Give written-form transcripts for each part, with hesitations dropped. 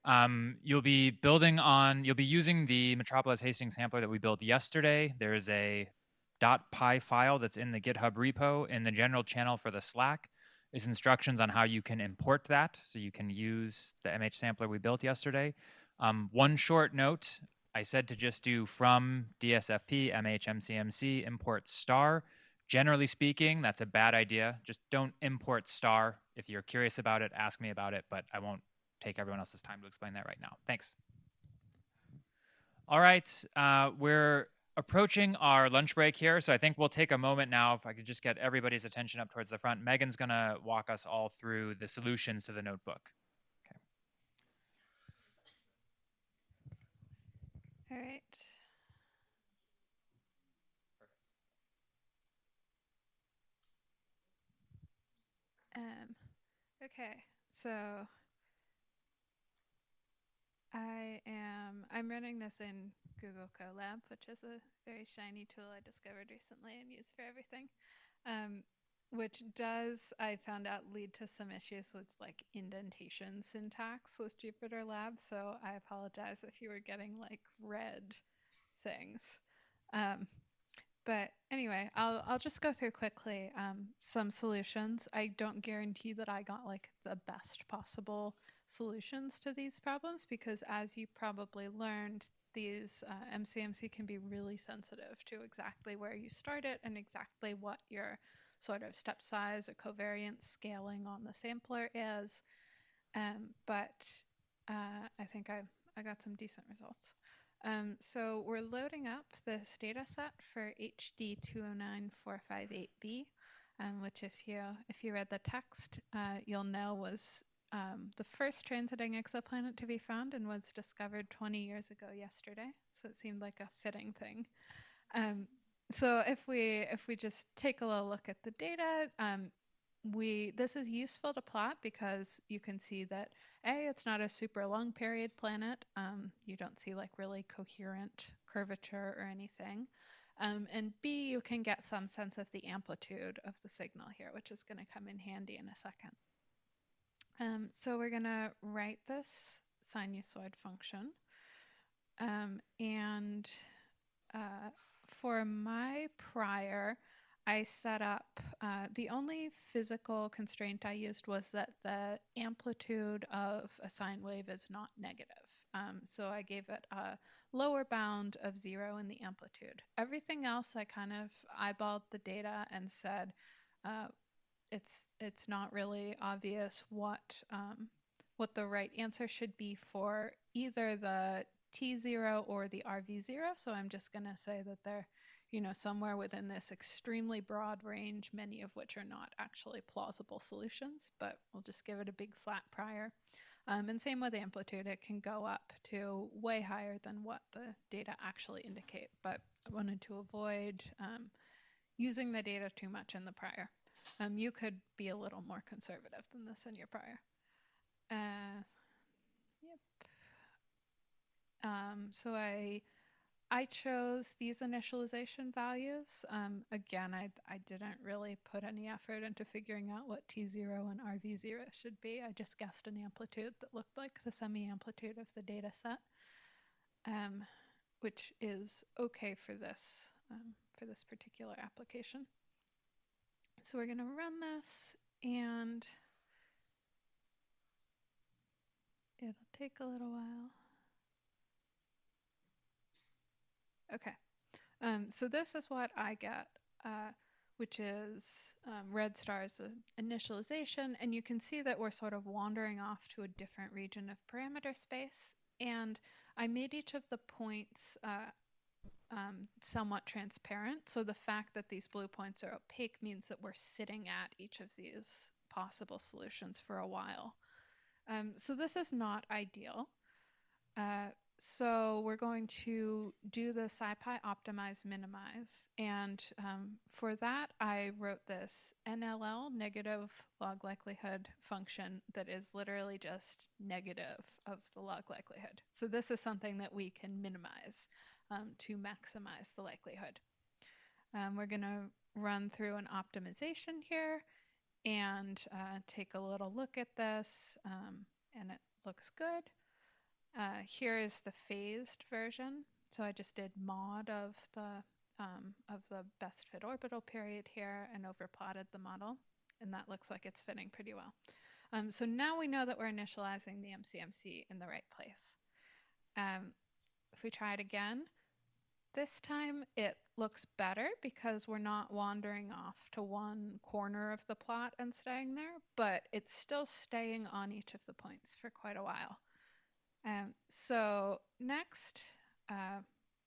You'll be using the Metropolis Hastings sampler that we built yesterday. There's a .py file that's in the GitHub repo. In the general channel for the Slack is instructions on how you can import that, so you can use the MH sampler we built yesterday. One short note, I said to just do from DSFP MHMCMC import star. Generally speaking, that's a bad idea. Just don't import star. If you're curious about it, ask me about it, but I won't take everyone else's time to explain that right now. Thanks. All right, we're approaching our lunch break here, so I think we'll take a moment now. If I could just get everybody's attention up towards the front. Megan's gonna walk us all through the solutions to the notebook. Okay. All right. Okay, so I'm running this in Google Colab, which is a very shiny tool I discovered recently and use for everything. Which does, I found out, lead to some issues with like indentation syntax with Jupyter Lab. So I apologize if you were getting like red things. But anyway, I'll just go through quickly some solutions. I don't guarantee that I got like the best possible solutions to these problems because, as you probably learned, these MCMC can be really sensitive to exactly where you start it and exactly what your sort of step size or covariance scaling on the sampler is. But I think I got some decent results. So we're loading up this data set for HD 209458B, which if you read the text, you'll know was the first transiting exoplanet to be found and was discovered 20 years ago yesterday. So it seemed like a fitting thing. So if we just take a little look at the data, this is useful to plot because you can see that A, it's not a super long period planet. You don't see like really coherent curvature or anything. And B, you can get some sense of the amplitude of the signal here, which is going to come in handy in a second. So we're going to write this sinusoid function. And for my prior, I set up, the only physical constraint I used was that the amplitude of a sine wave is not negative. So I gave it a lower bound of 0 in the amplitude. Everything else, I kind of eyeballed the data and said, it's not really obvious what the right answer should be for either the T0 or the RV0. So I'm just going to say that they're somewhere within this extremely broad range, many of which are not actually plausible solutions, but we'll just give it a big flat prior. And same with amplitude, it can go up to way higher than what the data actually indicate, but I wanted to avoid using the data too much in the prior. You could be a little more conservative than this in your prior. Yep. So I chose these initialization values. Again, I didn't really put any effort into figuring out what T0 and RV0 should be. I just guessed an amplitude that looked like the semi-amplitude of the data set, which is okay for this particular application. So we're going to run this, and it'll take a little while. Okay. So this is what I get, which is red stars initialization. And you can see that we're sort of wandering off to a different region of parameter space. And I made each of the points somewhat transparent. So the fact that these blue points are opaque means that we're sitting at each of these possible solutions for a while. So this is not ideal. So we're going to do the SciPy optimize minimize. And for that, I wrote this NLL, negative log likelihood function that is literally just negative of the log likelihood. So this is something that we can minimize to maximize the likelihood. We're going to run through an optimization here and take a little look at this, and it looks good. Here is the phased version. So I just did mod of the best fit orbital period here and overplotted the model, and that looks like it's fitting pretty well. So now we know that we're initializing the MCMC in the right place. If we try it again, this time it looks better because we're not wandering off to one corner of the plot and staying there, but it's still staying on each of the points for quite a while. So next,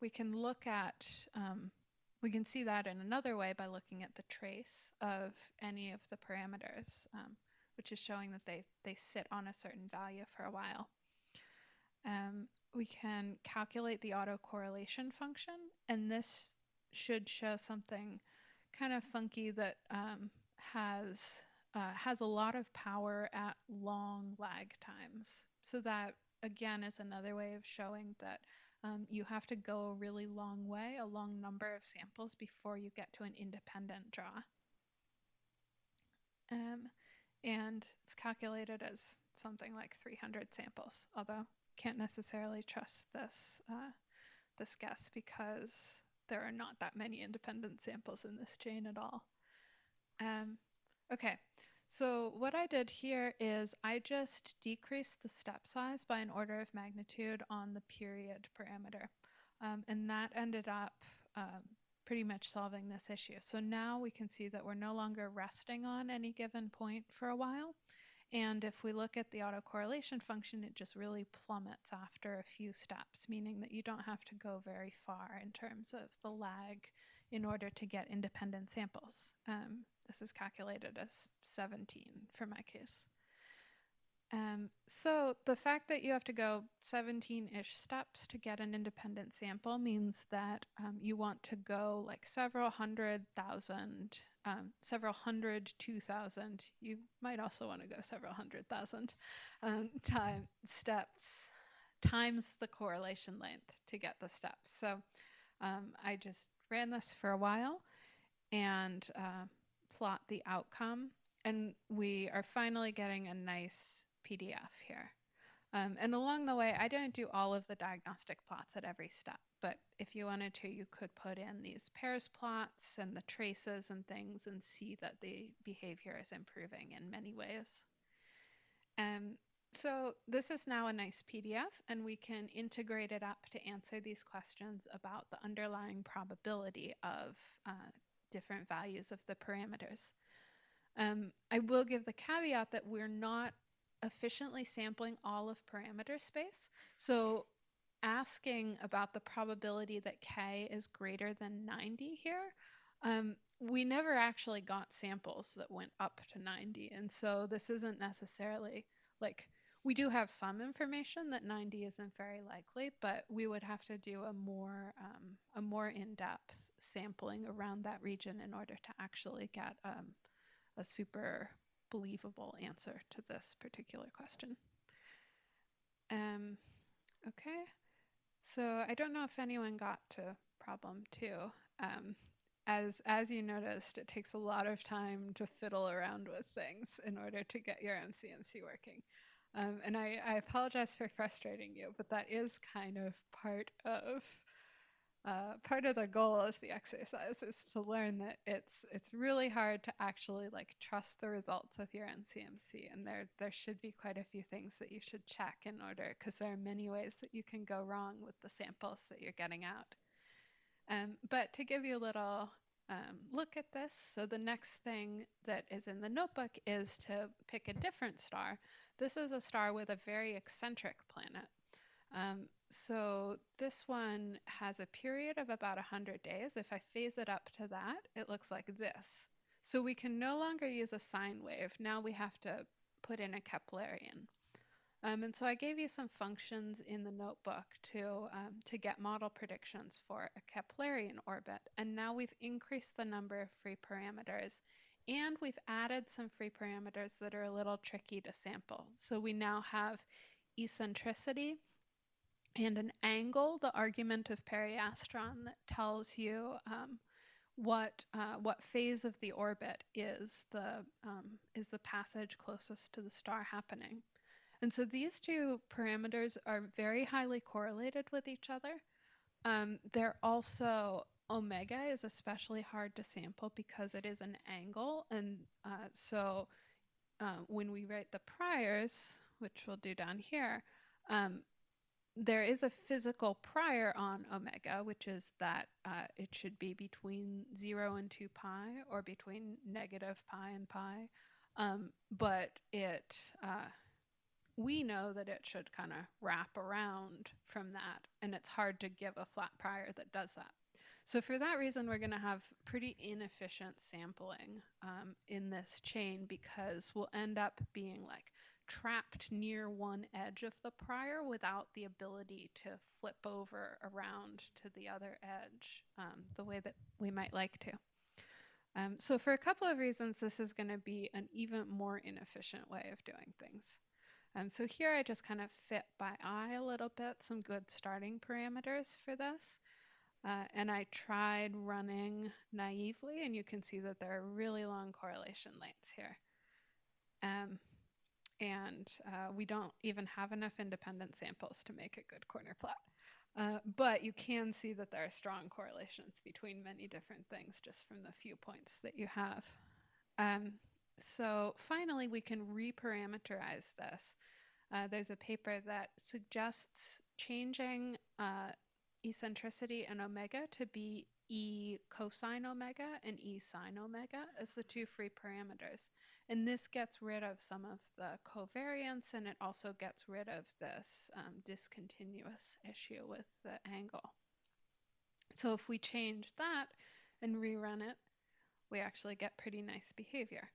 we can look at, we can see that in another way by looking at the trace of any of the parameters, which is showing that they sit on a certain value for a while. We can calculate the autocorrelation function, and this should show something kind of funky that has a lot of power at long lag times. So that, again, is another way of showing that you have to go a really long way, a long number of samples before you get to an independent draw. And it's calculated as something like 300 samples, although can't necessarily trust this this guess because there are not that many independent samples in this chain at all. Okay, so what I did here is I just decreased the step size by an order of magnitude on the period parameter, and that ended up pretty much solving this issue. So now we can see that we're no longer resting on any given point for a while. And if we look at the autocorrelation function, it just really plummets after a few steps, meaning that you don't have to go very far in terms of the lag in order to get independent samples. This is calculated as 17 for my case. So the fact that you have to go 17-ish steps to get an independent sample means that you want to go like several hundred, 2,000. You might also want to go several 100,000 steps times the correlation length to get the steps. So I just ran this for a while and plot the outcome, and we are finally getting a nice PDF here. And along the way, I didn't do all of the diagnostic plots at every step, but if you wanted to, you could put in these pairs plots and the traces and things and see that the behavior is improving in many ways. So this is now a nice PDF, and we can integrate it up to answer these questions about the underlying probability of different values of the parameters. I will give the caveat that we're not efficiently sampling all of parameter space. So asking about the probability that K is greater than 90 here, we never actually got samples that went up to 90. And so this isn't necessarily like, we do have some information that 90 isn't very likely, but we would have to do a more in-depth sampling around that region in order to actually get a super believable answer to this particular question. Okay, so I don't know if anyone got to problem 2. As you noticed, it takes a lot of time to fiddle around with things in order to get your MCMC working. And I apologize for frustrating you, but that is kind of part of the goal of the exercise, is to learn that it's really hard to actually like trust the results of your MCMC, and there should be quite a few things that you should check in order, because there are many ways that you can go wrong with the samples that you're getting out. But to give you a little look at this, so the next thing that is in the notebook is to pick a different star. This is a star with a very eccentric planet. So this one has a period of about 100 days. If I phase it up to that, it looks like this. So we can no longer use a sine wave. Now we have to put in a Keplerian. And so I gave you some functions in the notebook to get model predictions for a Keplerian orbit. And now we've increased the number of free parameters, and we've added some free parameters that are a little tricky to sample. So we now have eccentricity and an angle, the argument of periastron, that tells you what phase of the orbit is the passage closest to the star happening. And so these two parameters are very highly correlated with each other. They're also, omega is especially hard to sample because it is an angle. And when we write the priors, which we'll do down here, um, there is a physical prior on omega, which is that it should be between 0 and 2 pi, or between negative pi and pi. But we know that it should kind of wrap around from that, and it's hard to give a flat prior that does that. So for that reason, we're going to have pretty inefficient sampling in this chain, because we'll end up being like trapped near one edge of the prior without the ability to flip over around to the other edge the way that we might like to. So for a couple of reasons, this is going to be an even more inefficient way of doing things. So here I just kind of fit by eye a little bit some good starting parameters for this. And I tried running naively, and you can see that there are really long correlation lengths here. We don't even have enough independent samples to make a good corner plot. But you can see that there are strong correlations between many different things just from the few points that you have. So finally, we can reparameterize this. There's a paper that suggests changing eccentricity and omega to be E cosine omega and E sine omega as the two free parameters. And this gets rid of some of the covariance, and it also gets rid of this discontinuous issue with the angle. So if we change that and rerun it, we actually get pretty nice behavior.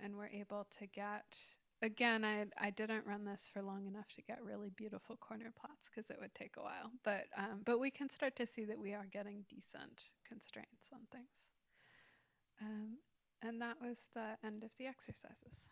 And we're able to get, again, I didn't run this for long enough to get really beautiful corner plots because it would take a while. But we can start to see that we are getting decent constraints on things. And that was the end of the exercises.